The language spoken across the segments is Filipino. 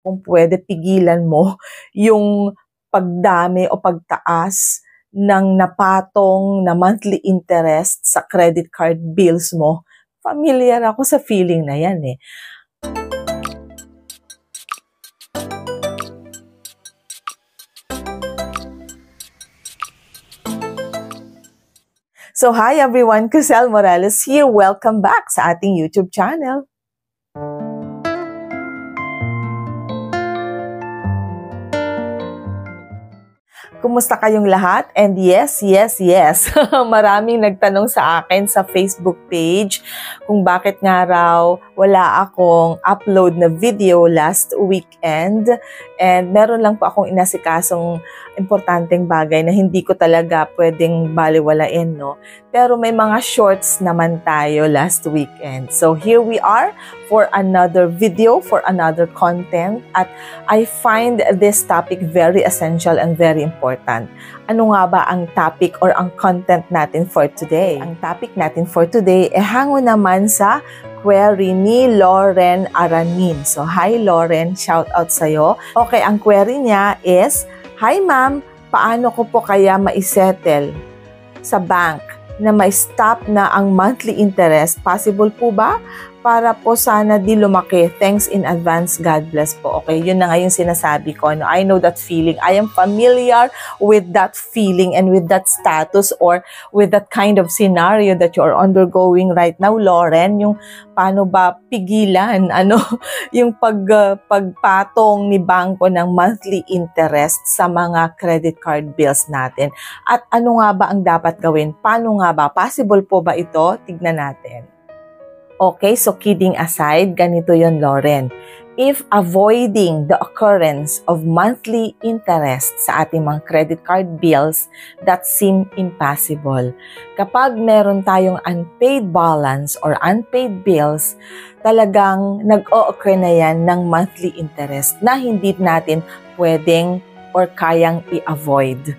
kung pwede pigilan mo yung pagdami o pagtaas ng napatong na monthly interest sa credit card bills mo. Familiar ako sa feeling na yan eh. So hi everyone, Crisel Morales here. Welcome back sa ating YouTube channel. Kumusta kayong lahat? And yes, maraming nagtanong sa akin sa Facebook page kung bakit nga raw wala akong upload na video last weekend. And meron lang po akong inasikasong importanteng bagay na hindi ko talaga pwedeng baliwalain, no? Pero may mga shorts naman tayo last weekend. So here we are for another video, for another content. At I find this topic very essential and very important. Ano nga ba ang topic or ang content natin for today? Ang topic natin for today ay hango naman sa query ni Lauren Aranin. So, hi Lauren, shout out sa'yo. Okay, ang query niya is, hi ma'am, paano ko po kaya maisettle sa bank na may stop na ang monthly interest? Possible po ba? Para po sana di lumaki. Thanks in advance. God bless po. Okay, yun na nga yung sinasabi ko. No? I know that feeling. I am familiar with that feeling and with that status or with that kind of scenario that you're undergoing right now, Lauren. Yung paano ba pigilan yung pagpatong ni bangko ng monthly interest sa mga credit card bills natin. At ano nga ba ang dapat gawin? Paano nga ba? Possible po ba ito? Tignan natin. Okay, so kidding aside, ganito yon Lauren. If avoiding the occurrence of monthly interest sa ating mga credit card bills, that seem impossible. Kapag meron tayong unpaid balance or unpaid bills, talagang nag-o-occur na yan ng monthly interest na hindi natin pwedeng or kayang i-avoid.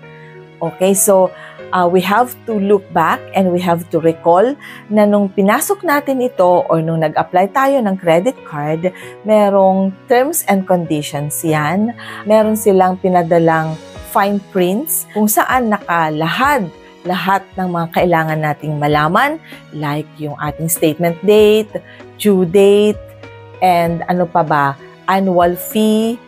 Okay, so we have to look back and we have to recall na nung pinasok natin ito or nung nag-apply tayo ng credit card, merong terms and conditions yan. Meron silang pinadalang fine prints kung saan nakalahad lahat ng mga kailangan nating malaman, like yung ating statement date, due date, and ano pa ba, annual fee.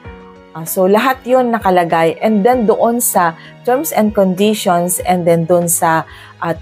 So, lahat yon nakalagay. And then, doon sa terms and conditions and then doon sa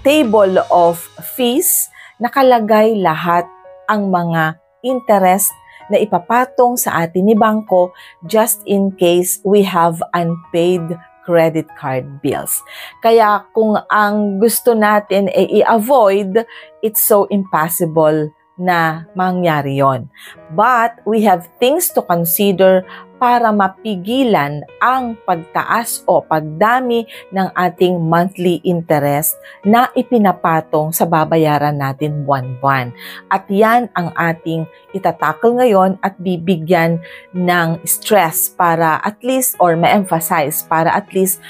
table of fees, nakalagay lahat ang mga interest na ipapatong sa atin ni bangko just in case we have unpaid credit card bills. Kaya kung ang gusto natin ay i-avoid, it's so impossible na mangyari yon. But we have things to consider para mapigilan ang pagtaas o pagdami ng ating monthly interest na ipinapatong sa babayaran natin buwan-buwan. At yan ang ating itatakol ngayon at bibigyan ng stress para at least or ma-emphasize para at least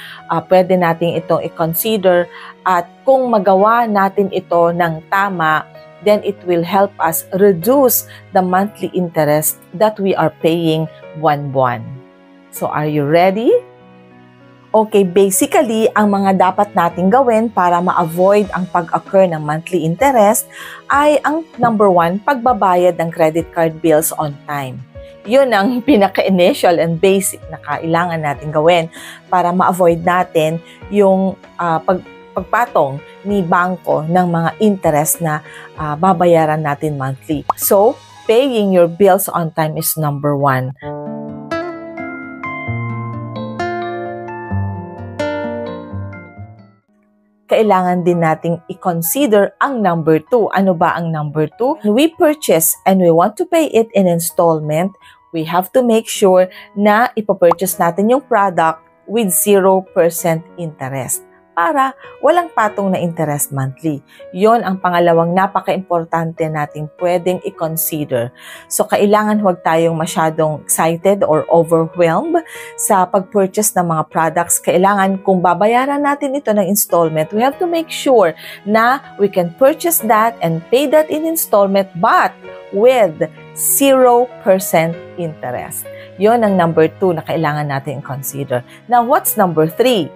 pwede natin itong i-consider at kung magawa natin ito ng tama, then it will help us reduce the monthly interest that we are paying buwan-buwan. So, are you ready? Okay, basically, ang mga dapat nating gawin para ma-avoid ang pag-occur ng monthly interest ay ang number 1, pagbabayad ng credit card bills on time. Yun ang pinaka-initial and basic na kailangan natin gawin para ma-avoid natin yung pagpatong ni bangko ng mga interest na babayaran natin monthly. So, paying your bills on time is number 1. Kailangan din nating i-consider ang number 2. Ano ba ang number 2? When we purchase and we want to pay it in installment, we have to make sure na ipapurchase natin yung product with 0% interest para walang patong na interest monthly. Yon ang pangalawang napaka-importante nating pwedeng i-consider. So, kailangan huwag tayong masyadong excited or overwhelmed sa pag-purchase ng mga products. Kailangan kung babayaran natin ito ng installment, we have to make sure na we can purchase that and pay that in installment but with 0% interest. Yon ang number 2 na kailangan natin i-consider. Now, what's number 3?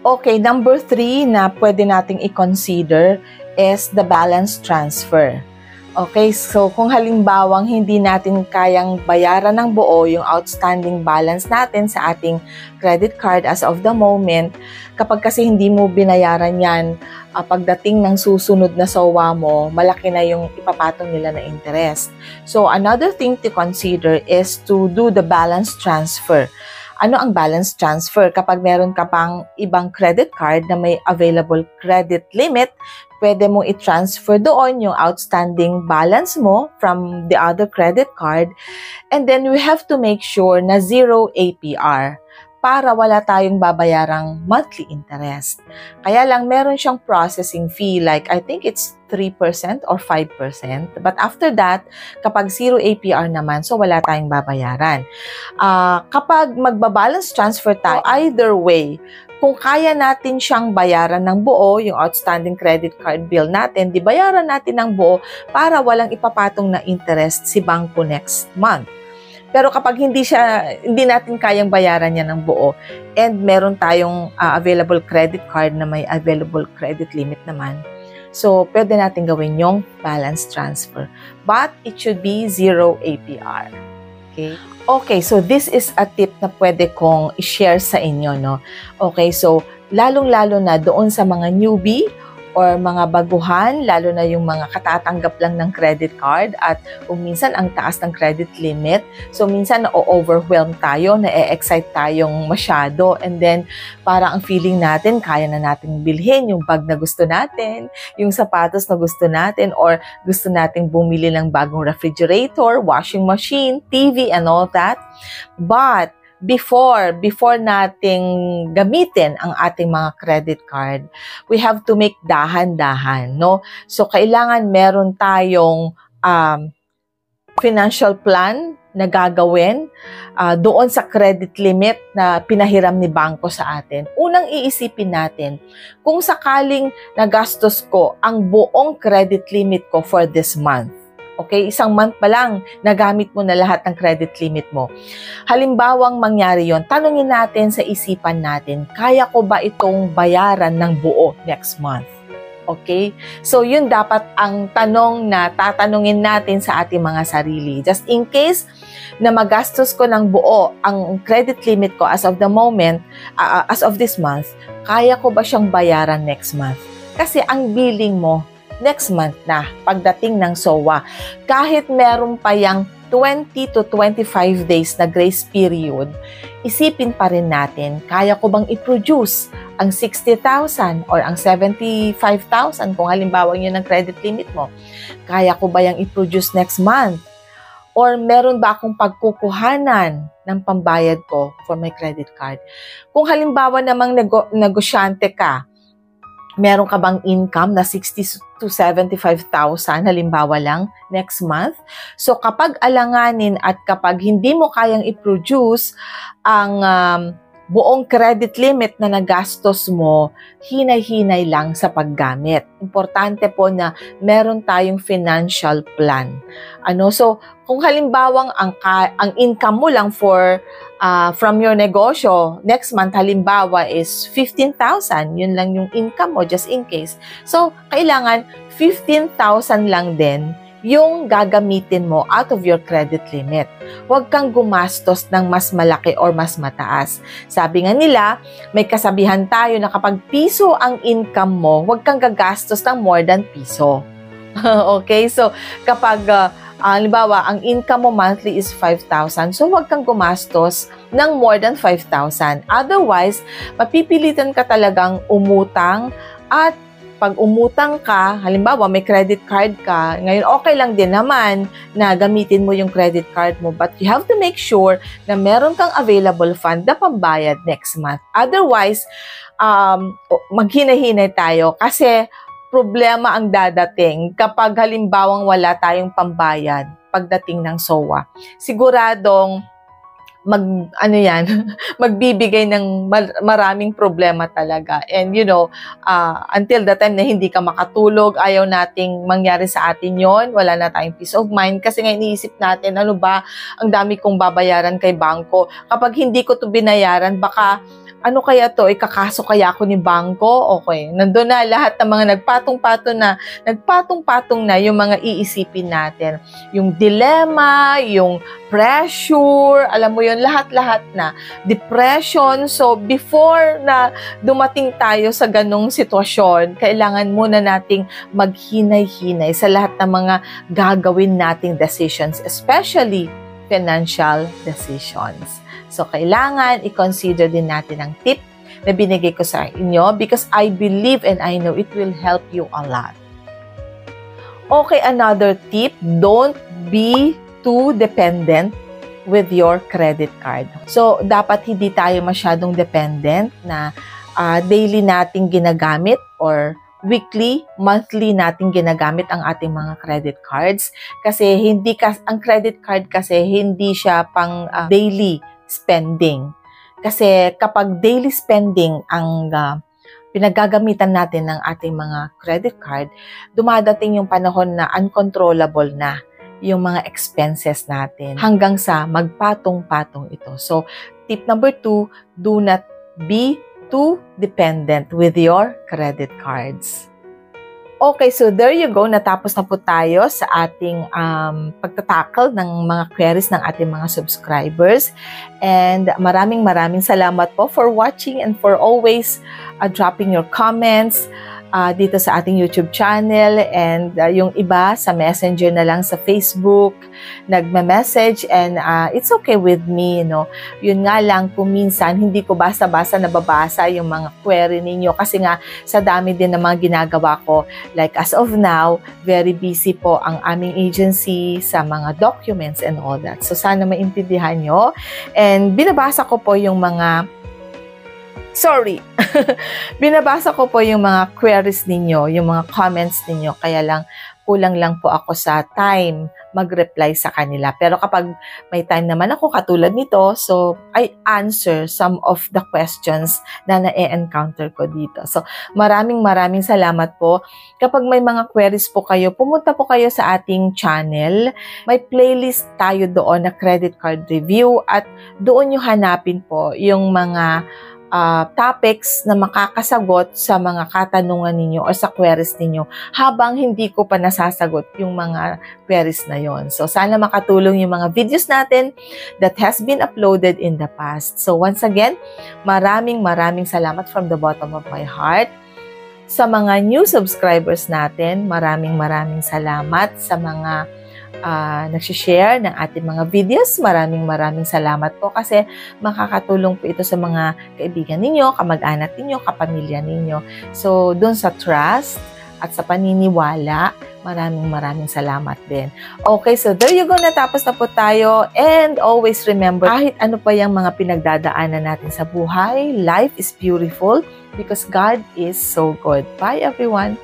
Okay, number 3 na pwede nating i-consider is the balance transfer. Okay, so kung halimbawang hindi natin kayang bayaran ng buo yung outstanding balance natin sa ating credit card as of the moment, kapag kasi hindi mo binayaran yan, pagdating ng susunod na SOWA mo, malaki na yung ipapatong nila na interest. So another thing to consider is to do the balance transfer. Ano ang balance transfer? Kapag meron ka pang ibang credit card na may available credit limit, pwede mong i-transfer doon yung outstanding balance mo from the other credit card. And then we have to make sure na 0 APR para wala tayong babayarang monthly interest. Kaya lang meron siyang processing fee, like I think it's 3% or 5%. But after that, kapag 0 APR naman, so wala tayong babayaran. Kapag magbabalance transfer tayo, either way, kung kaya natin siyang bayaran ng buo, yung outstanding credit card bill natin, di bayaran natin ng buo para walang ipapatong na interest si bangko next month. Pero kapag hindi natin kayang bayaran niya ng buo and meron tayong available credit card na may available credit limit naman, so pwede natin gawin yung balance transfer. But it should be 0 APR. Okay? Okay, so this is a tip na pwede kong i-share sa inyo, no? Okay, so lalong-lalo na doon sa mga newbie or mga baguhan, lalo na yung mga katatanggap lang ng credit card at kung minsan ang taas ng credit limit. So minsan na-overwhelm tayo, na-excite tayong masyado, and then parang ang feeling natin, kaya na natin bilhin yung bag na gusto natin, yung sapatos na gusto natin, or gusto nating bumili ng bagong refrigerator, washing machine, TV, and all that. But before nating gamitin ang ating mga credit card, we have to make dahan-dahan, no? So, kailangan meron tayong financial plan na gagawin doon sa credit limit na pinahiram ni bangko sa atin. Unang iisipin natin, kung sakaling nagastos ko ang buong credit limit ko for this month, okay, isang month pa lang, nagamit mo na lahat ng credit limit mo. Halimbawang mangyari yon, tanungin natin sa isipan natin, kaya ko ba itong bayaran ng buo next month? Okay? So, yun dapat ang tanong na tatanungin natin sa ating mga sarili. Just in case na magastos ko ng buo ang credit limit ko as of the moment, as of this month, kaya ko ba siyang bayaran next month? Kasi ang billing mo, next month na, pagdating ng SOWA. Kahit meron pa yung 20 to 25 days na grace period, isipin pa rin natin, kaya ko bang i-produce ang 60,000 or ang 75,000 kung halimbawa yun ang credit limit mo? Kaya ko ba yung i-produce next month? Or meron ba akong pagkukuhanan ng pambayad ko for my credit card? Kung halimbawa namang negosyante ka, meron ka bang income na 60 to 75,000 halimbawa lang next month? So kapag alanganin at kapag hindi mo kayang i-produce ang buong credit limit na nagastos mo, hinay-hinay lang sa paggamit. Importante po na meron tayong financial plan. So kung halimbawang ang income mo lang from your negosyo, next month halimbawa is 15,000, yun lang yung income mo just in case. So, kailangan 15,000 lang din yung gagamitin mo out of your credit limit. Huwag kang gumastos ng mas malaki or mas mataas. Sabi nga nila, may kasabihan tayo na kapag piso ang income mo, huwag kang gagastos ng more than piso. Okay? So, kapag halimbawa, ang income mo monthly is 5,000. So, huwag kang gumastos ng more than 5,000. Otherwise, mapipilitan ka talagang umutang at pag umutang ka, halimbawa may credit card ka, ngayon okay lang din naman na gamitin mo yung credit card mo, but you have to make sure na meron kang available fund na pambayad next month. Otherwise, maghinay-hinay tayo kasi problema ang dadating kapag halimbawang wala tayong pambayad pagdating ng SOWA. Siguradong magbibigay ng maraming problema talaga. And until the time na hindi ka makatulog, ayaw nating mangyari sa atin yon, wala na tayong peace of mind kasi nga iniisip natin, ano ba, ang dami kong babayaran kay bangko. Kapag hindi ko to binayaran, baka ano kaya to, ikakaso kaya ako ni bangko? Okay, nandun na lahat ng mga nagpatong-patong na yung mga iisipin natin. Yung dilemma, yung pressure, alam mo yun, lahat-lahat na. Depression. So, before na dumating tayo sa ganong sitwasyon, kailangan muna nating maghinay-hinay sa lahat ng mga gagawin nating decisions, especially financial decisions. So, kailangan i-consider din natin ang tip na binigay ko sa inyo because I believe and I know it will help you a lot. Okay, another tip, don't be too dependent with your credit card. So, dapat hindi tayo masyadong dependent na daily nating ginagamit or weekly, monthly nating ginagamit ang ating mga credit cards kasi ang credit card kasi hindi siya pang daily spending. Kasi kapag daily spending ang pinagagamitan natin ng ating mga credit card, dumadating yung panahon na uncontrollable na yung mga expenses natin hanggang sa magpatong-patong ito. So, tip number 2, do not be too dependent with your credit cards. Okay, so there you go. Natapos na po tayo sa ating pagtatakal ng mga queries ng ating mga subscribers. And maraming salamat po for watching and for always dropping your comments dito sa ating YouTube channel. And yung iba sa Messenger na lang sa Facebook, nagme-message and it's okay with me, Yun nga lang, kung minsan hindi ko basta-basta nababasa yung mga query ninyo kasi nga sa dami din ng mga ginagawa ko. Like as of now, very busy po ang aming agency sa mga documents and all that. So sana maintindihan nyo. And binabasa ko po yung mga binabasa ko po yung mga queries ninyo, yung mga comments ninyo, kaya lang kulang lang po ako sa time mag-reply sa kanila. Pero kapag may time naman ako katulad nito, so I answer some of the questions na na-encounter ko dito. So maraming salamat po. Kapag may mga queries po kayo, pumunta po kayo sa ating channel. May playlist tayo doon na credit card review at doon nyo hanapin po yung mga topics na makakasagot sa mga katanungan ninyo o sa queries ninyo habang hindi ko pa nasasagot yung mga queries na yon. So, sana makatulong yung mga videos natin that has been uploaded in the past. So, once again, maraming salamat from the bottom of my heart. Sa mga new subscribers natin, maraming salamat sa mga nagsishare ng ating mga videos. Maraming salamat po kasi makakatulong po ito sa mga kaibigan ninyo, kamag-anak ninyo, kapamilya ninyo. So, dun sa trust at sa paniniwala, maraming salamat din. Okay, so there you go. Natapos na po tayo. And always remember, kahit ano pa yung mga pinagdadaanan natin sa buhay, life is beautiful because God is so good. Bye, everyone!